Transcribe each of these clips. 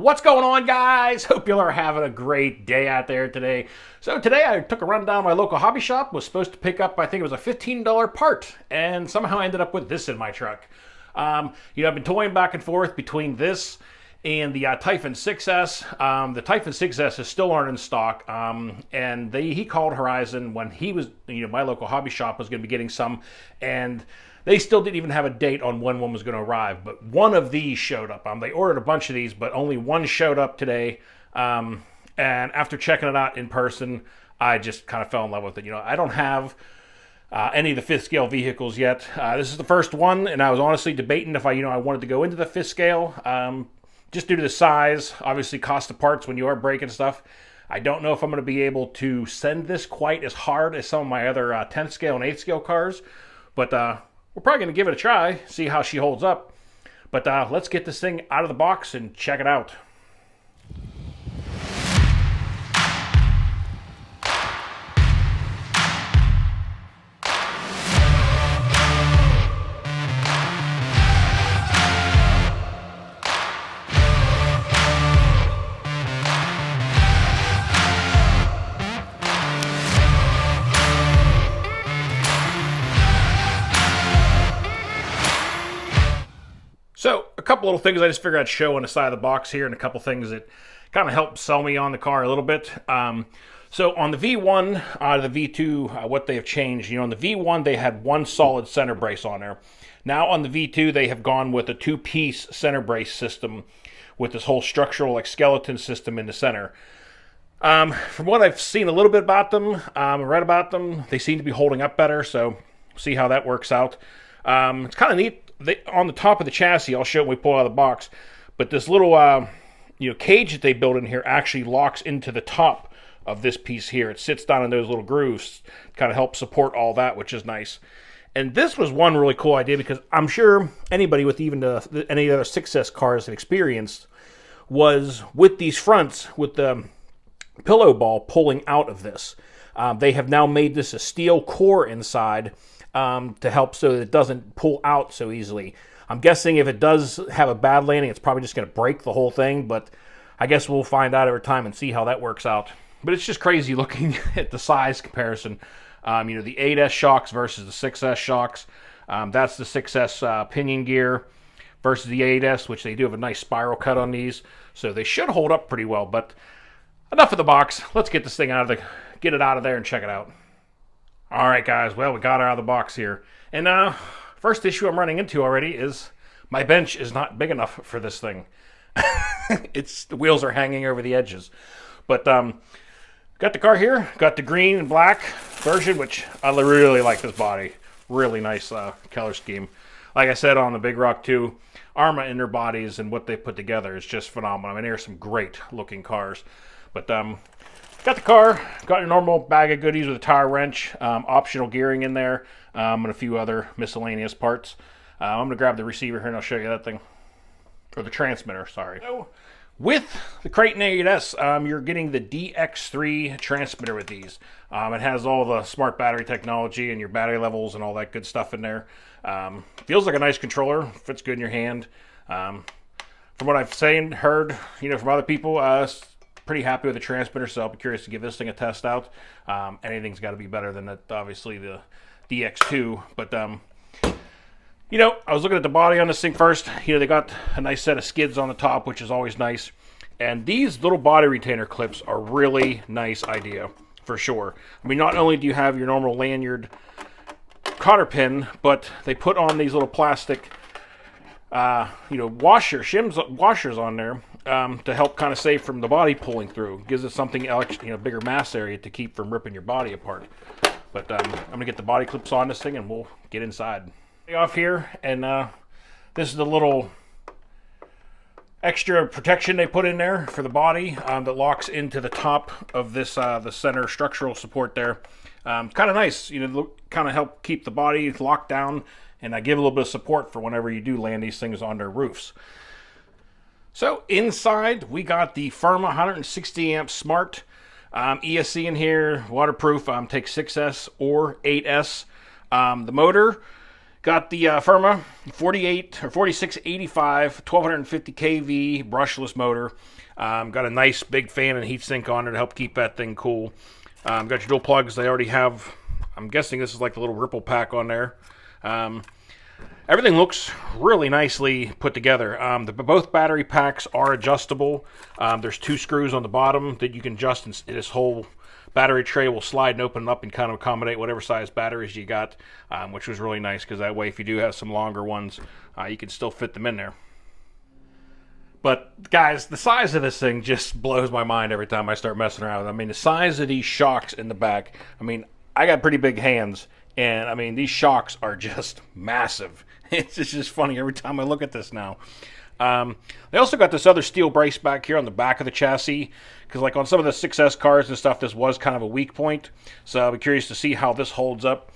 What's going on, guys? Hope you all are having a great day out there today. So today I took a run down my local hobby shop, was supposed to pick up, I think it was a $15 part, and somehow I ended up with this in my truck. I've been toying back and forth between this and the Typhon 6S. The Typhon 6S is still aren't in stock, and he called Horizon when he was, my local hobby shop was going to be getting some, and they still didn't even have a date on when one was going to arrive, but one of these showed up. They ordered a bunch of these, but only one showed up today. And after checking it out in person, I just kind of fell in love with it. I don't have any of the fifth scale vehicles yet. This is the first one, and I was honestly debating if I wanted to go into the fifth scale, just due to the size, obviously cost of parts when you are breaking stuff. I don't know if I'm going to be able to send this quite as hard as some of my other 10th scale and 8th scale cars, but we're probably going to give it a try, see how she holds up. But let's get this thing out of the box and check it out. So, a couple little things I just figured I'd show on the side of the box here, and a couple things that kind of help sell me on the car a little bit. So on the V1, the V2, what they have changed, on the V1 they had one solid center brace on there. Now on the V2 they have gone with a two-piece center brace system with this whole structural skeleton system in the center. From what I've seen a little bit about them, read about them, they seem to be holding up better, so see how that works out. It's kind of neat. On the top of the chassis, I'll show it when we pull out of the box, but this little cage that they built in here actually locks into the top of this piece here. It sits down in those little grooves, kind of helps support all that, which is nice. And this was one really cool idea, because I'm sure anybody with even any other 6S cars that experienced was with these fronts, with the pillow ball pulling out of this. They have now made this a steel core inside, to help so that it doesn't pull out so easily. I'm guessing if it does have a bad landing, it's probably just going to break the whole thing, but I guess we'll find out over time and see how that works out. But it's just crazy looking at the size comparison. The 8S shocks versus the 6S shocks. That's the 6S pinion gear versus the 8S, which they do have a nice spiral cut on these, so they should hold up pretty well. But enough of the box. Let's get this thing get it out of there and check it out. Alright guys, well, we got it out of the box here. And first issue I'm running into already is my bench is not big enough for this thing. The wheels are hanging over the edges. But got the car here, got the green and black version, which I really like this body. Really nice color scheme. Like I said on the Big Rock 2, Arrma in their bodies and what they put together is just phenomenal. I mean, there's some great looking cars. But got the car, got your normal bag of goodies with a tire wrench, optional gearing in there, and a few other miscellaneous parts. I'm going to grab the receiver here and I'll show you that thing. Or the transmitter, sorry. So, with the Kraton 8S, you're getting the DX3 transmitter with these. It has all the smart battery technology and your battery levels and all that good stuff in there. Feels like a nice controller, fits good in your hand. From what I've heard, from other people, pretty happy with the transmitter, so I'll be curious to give this thing a test out. Anything's got to be better than obviously the DX2, but I was looking at the body on this thing first. They got a nice set of skids on the top, which is always nice, and these little body retainer clips are really nice idea for sure. I mean, not only do you have your normal lanyard cotter pin, but they put on these little plastic washers on there, to help kind of save from the body pulling through. Gives it something bigger mass area to keep from ripping your body apart. But I'm gonna get the body clips on this thing and we'll get inside. Off here, and this is the little extra protection they put in there for the body, that locks into the top of this the center structural support there. Kind of nice, kind of help keep the body locked down, and I give a little bit of support for whenever you do land these things on their roofs. So inside we got the Arrma 160 amp smart ESC in here, waterproof. Take 6S or 8S. The motor Got the Arrma 48 or 4685 1250 kV brushless motor. Got a nice big fan and heatsink on it to help keep that thing cool. Got your dual plugs. They already have, I'm guessing this is like the little ripple pack on there. Everything looks really nicely put together. Both battery packs are adjustable. There's 2 screws on the bottom that you can adjust, and this whole battery tray will slide and open up and kind of accommodate whatever size batteries you got, which was really nice because that way if you do have some longer ones, you can still fit them in there. But guys, the size of this thing just blows my mind every time I start messing around with it. I mean, the size of these shocks in the back, I mean, I got pretty big hands, and I mean, these shocks are just massive. It's just funny every time I look at this now. They also got this other steel brace back here on the back of the chassis, because like on some of the 6S cars and stuff, this was kind of a weak point. So I'll be curious to see how this holds up.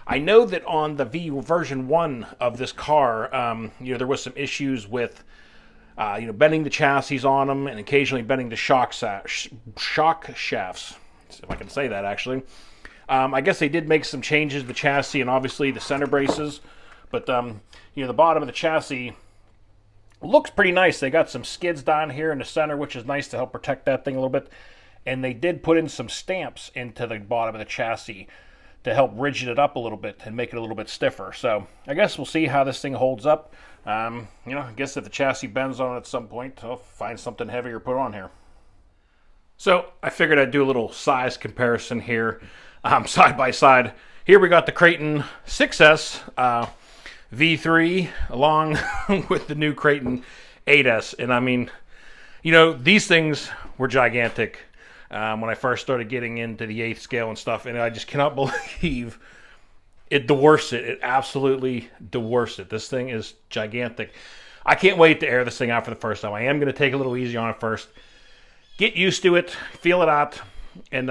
I know that on the version 1 of this car, there was some issues with bending the chassis on them and occasionally bending the shock shafts. If I can say that, actually. I guess they did make some changes to the chassis and obviously the center braces. But, the bottom of the chassis looks pretty nice. They got some skids down here in the center, which is nice to help protect that thing a little bit. And they did put in some stamps into the bottom of the chassis to help rigid it up a little bit and make it a little bit stiffer. So I guess we'll see how this thing holds up. I guess if the chassis bends on it at some point, I'll find something heavier to put on here. So I figured I'd do a little size comparison here, side by side. Here we got the Kraton 6S V3 along with the new Kraton 8S. And I mean, these things were gigantic when I first started getting into the 8th scale and stuff. And I just cannot believe it dwarfs it. It absolutely dwarfs it. This thing is gigantic. I can't wait to air this thing out for the first time. I am going to take a little easy on it first. Get used to it. Feel it out. And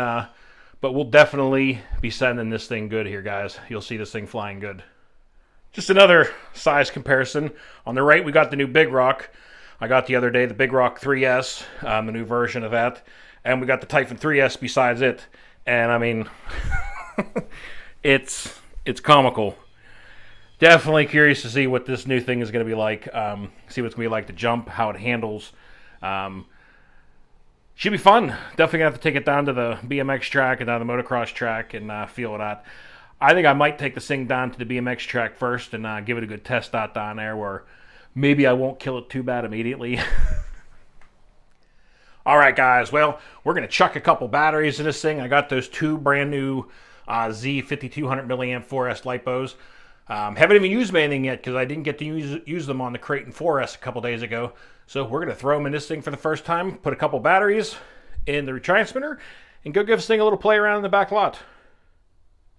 but we'll definitely be sending this thing good here, guys. You'll see this thing flying good. Just another size comparison. On the right, we got the new Big Rock. I got the other day the Big Rock 3S, the new version of that. And we got the Typhon 3S besides it. And I mean, it's comical. Definitely curious to see what this new thing is going to be like. See what it's going to be like to jump, how it handles. Should be fun. Definitely going to have to take it down to the BMX track and down the motocross track and feel it out. I think I might take this thing down to the BMX track first and give it a good test out down there where maybe I won't kill it too bad immediately. All right, guys. Well, we're going to chuck a couple batteries in this thing. I got those 2 brand new Z 5200 milliamp 4S LiPos. Haven't even used anything yet because I didn't get to use them on the Kraton 4S a couple days ago. So we're going to throw them in this thing for the first time, put a couple batteries in the retransmitter, and go give this thing a little play around in the back lot.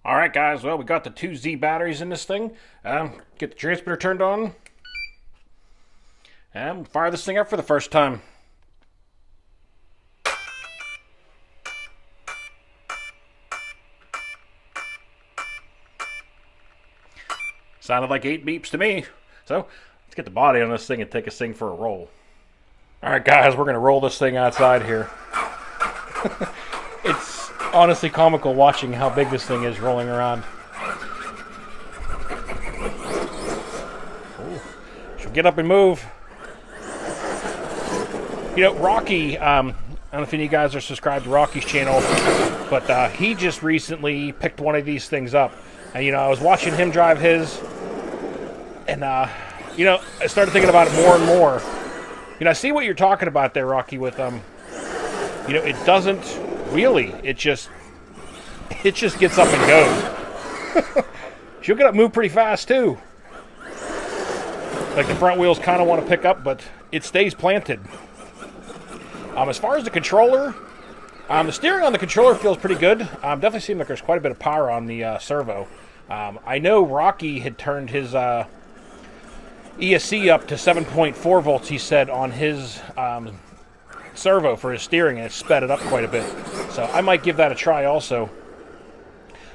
All right, guys. Well, we got the 2 Z batteries in this thing. Get the transmitter turned on. And fire this thing up for the first time. Sounded like 8 beeps to me. So let's get the body on this thing and take this thing for a roll. All right, guys. We're going to roll this thing outside here. It's honestly comical watching how big this thing is rolling around. Ooh. Should get up and move. Rocky, I don't know if any of you guys are subscribed to Rocky's channel, but he just recently picked one of these things up. And, I was watching him drive his, and, I started thinking about it more and more. I see what you're talking about there, Rocky, with, it doesn't really, it just gets up and goes. She'll get up and move pretty fast, too. Like the front wheels kind of want to pick up, but it stays planted. As far as the controller, the steering on the controller feels pretty good. Definitely seems like there's quite a bit of power on the servo. I know Rocky had turned his ESC up to 7.4 volts, he said, on his servo for his steering, and it sped it up quite a bit. So I might give that a try also.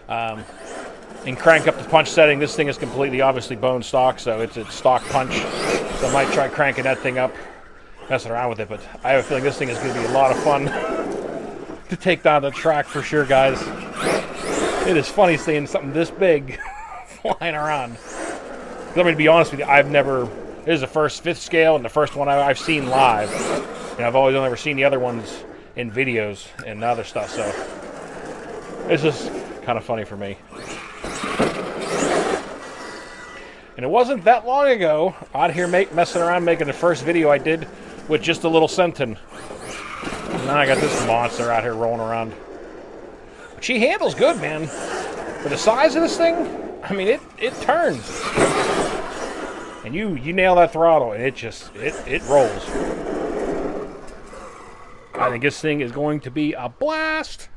And crank up the punch setting. This thing is completely, obviously, bone stock, so it's a stock punch. So I might try cranking that thing up, messing around with it. But I have a feeling this thing is going to be a lot of fun to take down the track for sure, guys. It is funny seeing something this big flying around. 'Cause, I mean, to be honest with you, this is the first 5th scale and the first one I've seen live. And I've always only ever seen the other ones in videos and other stuff, so it's just kind of funny for me. And it wasn't that long ago out here messing around making the first video I did with just a little Senton. And now I got this monster out here rolling around. But she handles good, man. For the size of this thing, I mean, it turns. And you nail that throttle, and it rolls. I think this thing is going to be a blast.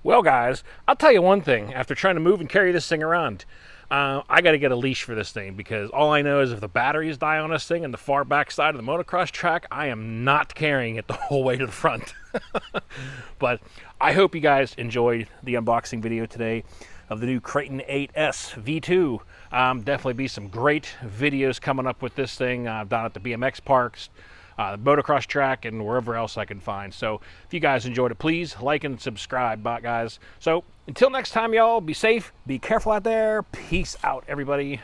Well, guys, I'll tell you one thing. After trying to move and carry this thing around, I got to get a leash for this thing, because all I know is if the batteries die on this thing in the far back side of the motocross track, I am not carrying it the whole way to the front. But I hope you guys enjoyed the unboxing video today of the new Kraton 8S V2. Definitely be some great videos coming up with this thing down at the BMX parks, the motocross track, and wherever else I can find. So if you guys enjoyed it, please like and subscribe, guys. So until next time, y'all, be safe, be careful out there. Peace out, everybody.